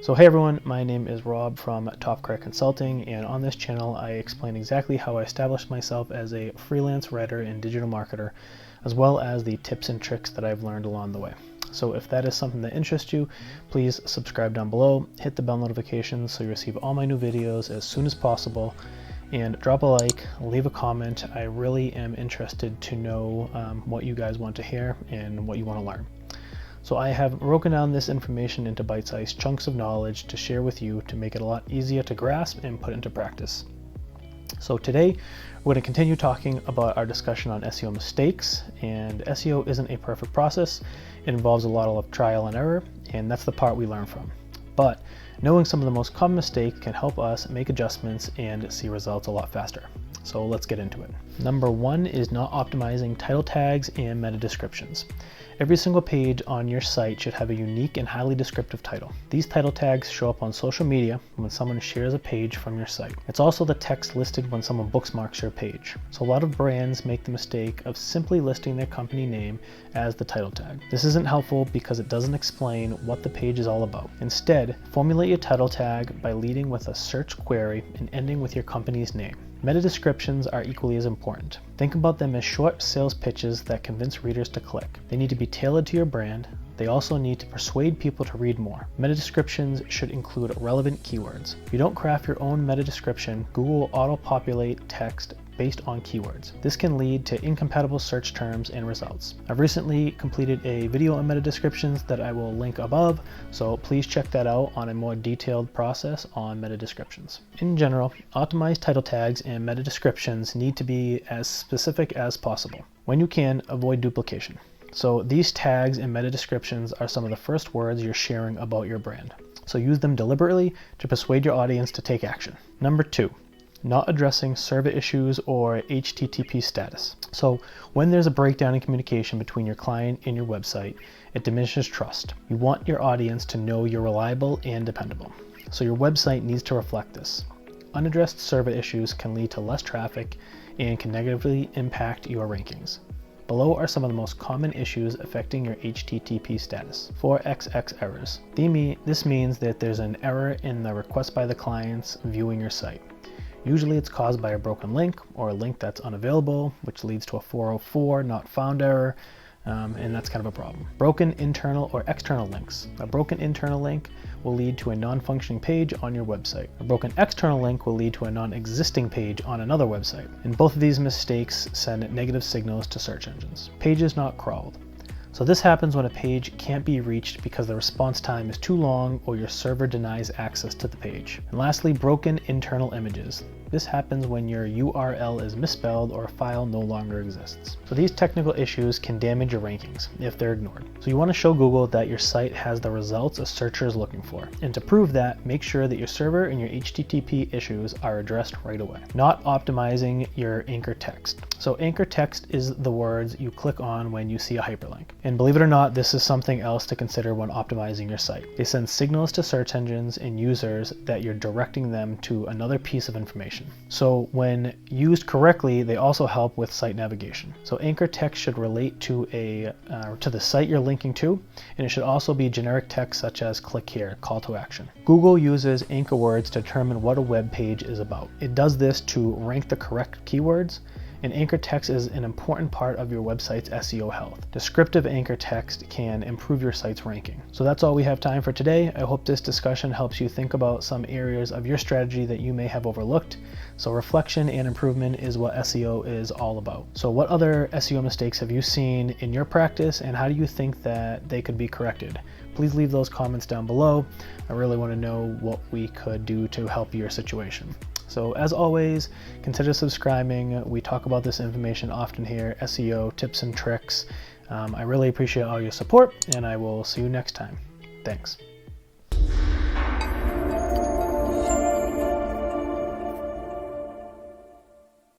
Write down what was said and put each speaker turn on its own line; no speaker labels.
So hey everyone, my name is Rob from Top Career Consulting, and on this channel I explain exactly how I established myself as a freelance writer and digital marketer, as well as the tips and tricks that I've learned along the way. So if that is something that interests you, please subscribe down below, hit the bell notifications so you receive all my new videos as soon as possible, and drop a like, leave a comment. I really am interested to know what you guys want to hear and what you want to learn. So I have broken down this information into bite-sized chunks of knowledge to share with you to make it a lot easier to grasp and put into practice. So today we're going to continue talking about our discussion on SEO mistakes, and SEO isn't a perfect process. It involves a lot of trial and error, and that's the part we learn from. But knowing some of the most common mistakes can help us make adjustments and see results a lot faster. So let's get into it. Number one is not optimizing title tags and meta descriptions. Every single page on your site should have a unique and highly descriptive title. These title tags show up on social media when someone shares a page from your site. It's also the text listed when someone bookmarks your page. So a lot of brands make the mistake of simply listing their company name as the title tag. This isn't helpful because it doesn't explain what the page is all about. Instead, formulate your title tag by leading with a search query and ending with your company's name. Meta descriptions are equally as important. Think about them as short sales pitches that convince readers to click. They need to be tailored to your brand. They also need to persuade people to read more. Meta descriptions should include relevant keywords. If you don't craft your own meta description, Google will auto-populate text based on keywords. This can lead to incompatible search terms and results. I've recently completed a video on meta descriptions that I will link above, so please check that out on a more detailed process on meta descriptions. In general, optimized title tags and meta descriptions need to be as specific as possible. When you can, avoid duplication. So these tags and meta descriptions are some of the first words you're sharing about your brand. So use them deliberately to persuade your audience to take action. Number two, not addressing server issues or HTTP status. So when there's a breakdown in communication between your client and your website, it diminishes trust. You want your audience to know you're reliable and dependable. So your website needs to reflect this. Unaddressed server issues can lead to less traffic and can negatively impact your rankings. Below are some of the most common issues affecting your HTTP status. 4xx errors. This means that there's an error in the request by the clients viewing your site. Usually it's caused by a broken link or a link that's unavailable, which leads to a 404 not found error, and that's kind of a problem. Broken internal or external links. A broken internal link will lead to a non-functioning page on your website. A broken external link will lead to a non-existing page on another website. And both of these mistakes send negative signals to search engines. Pages not crawled. So this happens when a page can't be reached because the response time is too long or your server denies access to the page. And lastly, broken internal images. This happens when your URL is misspelled or a file no longer exists. So these technical issues can damage your rankings if they're ignored. So you want to show Google that your site has the results a searcher is looking for. And to prove that, make sure that your server and your HTTP issues are addressed right away. Not optimizing your anchor text. So anchor text is the words you click on when you see a hyperlink. And believe it or not, this is something else to consider when optimizing your site. They send signals to search engines and users that you're directing them to another piece of information. So when used correctly, they also help with site navigation. So anchor text should relate to the site you're linking to, and it should also be generic text such as click here, call to action. Google uses anchor words to determine what a web page is about. It does this to rank the correct keywords, and anchor text is an important part of your website's SEO health. Descriptive anchor text can improve your site's ranking. So that's all we have time for today. I hope this discussion helps you think about some areas of your strategy that you may have overlooked. So reflection and improvement is what SEO is all about. So what other SEO mistakes have you seen in your practice, and how do you think that they could be corrected? Please leave those comments down below. I really want to know what we could do to help your situation. So as always, consider subscribing. We talk about this information often here, SEO tips and tricks. I really appreciate all your support, and I will see you next time. Thanks.